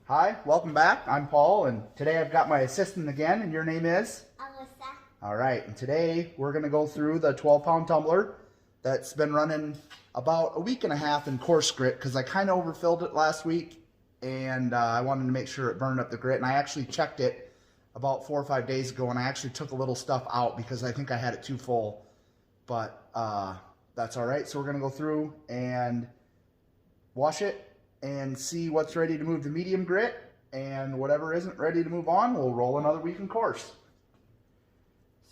Hi, welcome back. I'm Paul, and today I've got my assistant again, and your name is? Alyssa. All right, and today we're going to go through the 12-pound tumbler that's been running about a week and a half in coarse grit because I kind of overfilled it last week, and I wanted to make sure it burned up the grit, and I actually checked it about 4 or 5 days ago, and I actually took a little stuff out because I think I had it too full, but that's all right. So we're going to go through and wash it and see what's ready to move to medium grit, and whatever isn't ready to move on, we'll roll another week in coarse.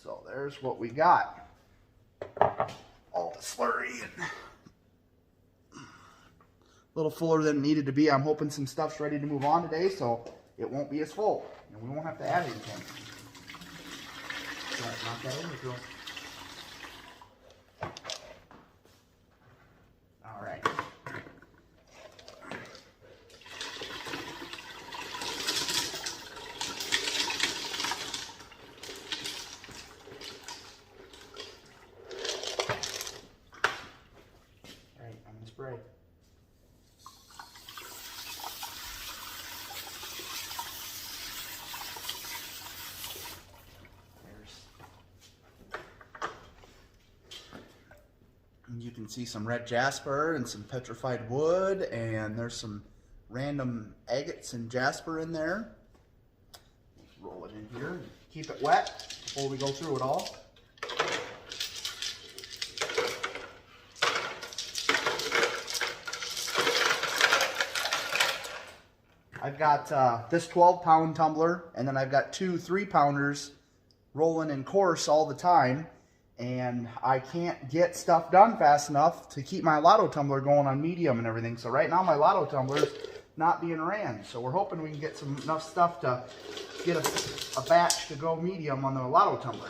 So there's what we got. All the slurry and a little fuller than it needed to be. I'm hoping some stuff's ready to move on today so it won't be as full and we won't have to add anything. So knock that over, girl. All right. Spray. And you can see some red jasper and some petrified wood, and there's some random agates and jasper in there. Let's roll it in here and keep it wet before we go through it all. I've got this 12-pound tumbler, and then I've got two 3-pounders rolling in coarse all the time, and I can't get stuff done fast enough to keep my lotto tumbler going on medium and everything. So right now my lotto tumbler's not being ran. So we're hoping we can get enough stuff to get a batch to go medium on the lotto tumbler.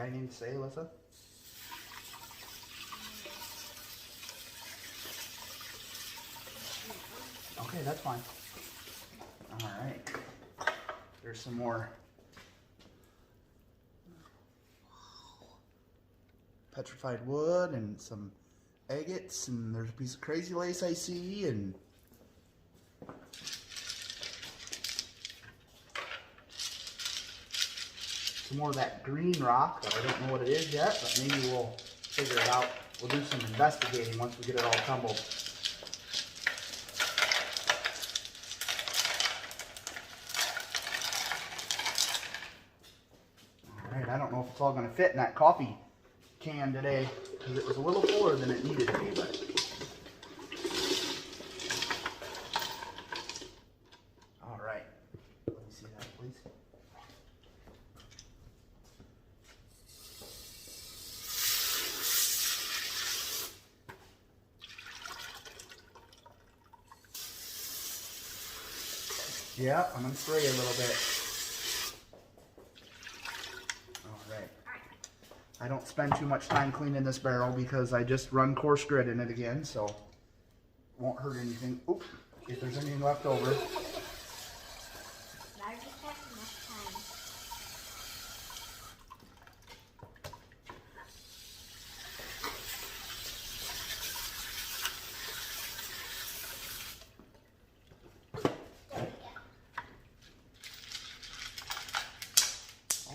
Anything to say, Alyssa? Okay, that's fine. All right. There's some more petrified wood and some agates, and there's a piece of crazy lace I see, and some more of that green rock that I don't know what it is yet, but maybe we'll figure it out. We'll do some investigating once we get it all tumbled. All right, I don't know if it's all going to fit in that coffee can today because it was a little fuller than it needed to be, but all right. Let me see that, please. Yeah, I'm going to spray a little bit. All right. I don't spend too much time cleaning this barrel because I just run coarse grit in it again, so it won't hurt anything. Oop, if there's anything left over.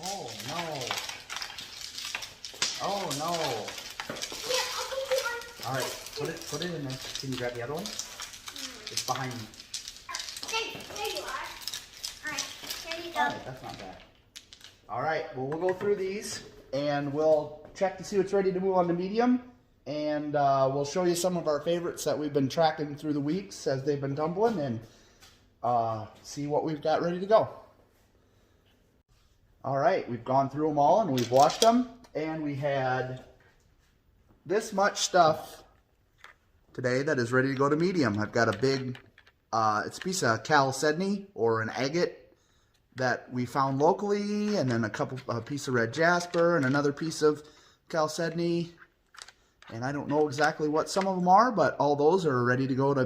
Oh no. Oh no. All right, put it in there. Can you grab the other one? It's behind me. There you are. All right, there you go. All right, that's not bad. All right, well, we'll go through these and we'll check to see what's ready to move on to medium, and we'll show you some of our favorites that we've been tracking through the weeks as they've been tumbling, and see what we've got ready to go. All right, we've gone through them all and we've washed them, and we had this much stuff today that is ready to go to medium. I've got a big, it's a piece of chalcedony or an agate that we found locally, and then a piece of red jasper and another piece of chalcedony, and I don't know exactly what some of them are, but all those are ready to go to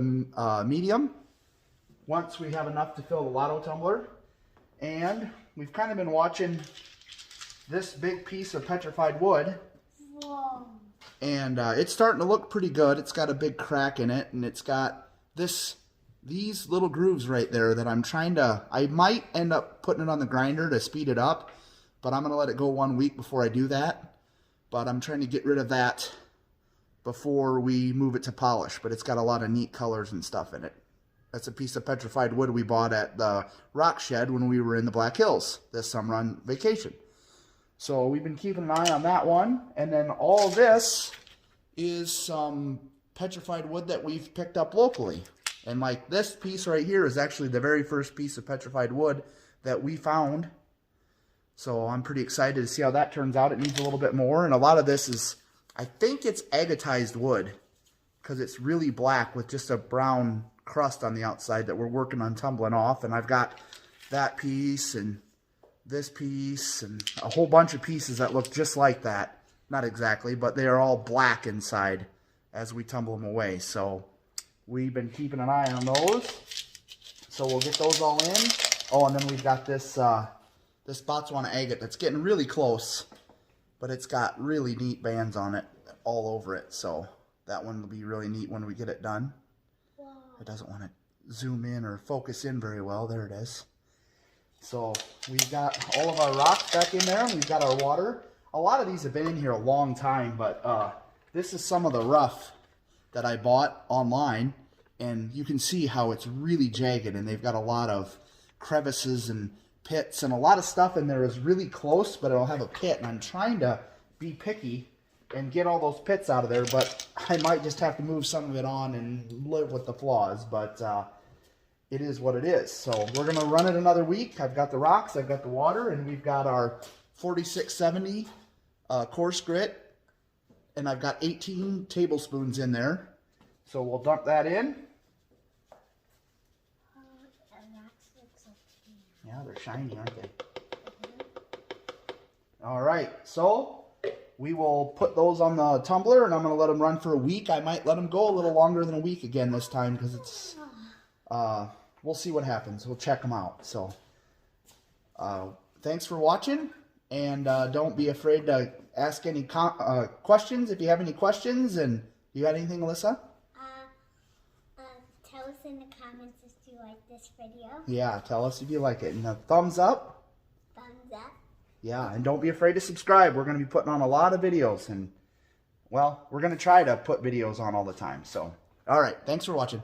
medium once we have enough to fill the lotto tumbler. And we've kind of been watching this big piece of petrified wood. Whoa. And it's starting to look pretty good. It's got a big crack in it, and it's got these little grooves right there that I'm trying to, I might end up putting it on the grinder to speed it up, but I'm going to let it go 1 week before I do that. But I'm trying to get rid of that before we move it to polish, but it's got a lot of neat colors and stuff in it. That's a piece of petrified wood we bought at the rock shed when we were in the Black Hills this summer on vacation. So we've been keeping an eye on that one. And then all this is some petrified wood that we've picked up locally. And like this piece right here is actually the very first piece of petrified wood that we found. So I'm pretty excited to see how that turns out. It needs a little bit more. And a lot of this is, I think it's agatized wood, because it's really black with just a brown crust on the outside that we're working on tumbling off. And I've got that piece and this piece and a whole bunch of pieces that look just like that. Not exactly, but they are all black inside as we tumble them away. So we've been keeping an eye on those. So we'll get those all in. Oh, and then we've got this this Botswana agate that's getting really close, but it's got really neat bands on it all over it. So that one will be really neat when we get it done. Wow. It doesn't want to zoom in or focus in very well. There it is. So we've got all of our rocks back in there. We've got our water. A lot of these have been in here a long time, but this is some of the rough that I bought online, and you can see how it's really jagged, and they've got a lot of crevices and pits, and a lot of stuff in there is really close, but it'll have a pit, and I'm trying to be picky and get all those pits out of there, but I might just have to move some of it on and live with the flaws, but it is what it is. So we're going to run it another week. I've got the rocks, I've got the water, and we've got our 4670 coarse grit, and I've got 18 tablespoons in there. So we'll dump that in. Yeah, they're shiny, aren't they? All right, so we will put those on the tumbler, and I'm going to let them run for a week. I might let them go a little longer than a week again this time, because it's, we'll see what happens. We'll check them out. So thanks for watching, and don't be afraid to ask any questions if you have any questions. And you got anything, Alyssa? Tell us in the comments if you like this video. Yeah, tell us if you like it. And a thumbs up. Thumbs up. Yeah, and don't be afraid to subscribe. We're going to be putting on a lot of videos. And, well, we're going to try to put videos on all the time. So, all right. Thanks for watching.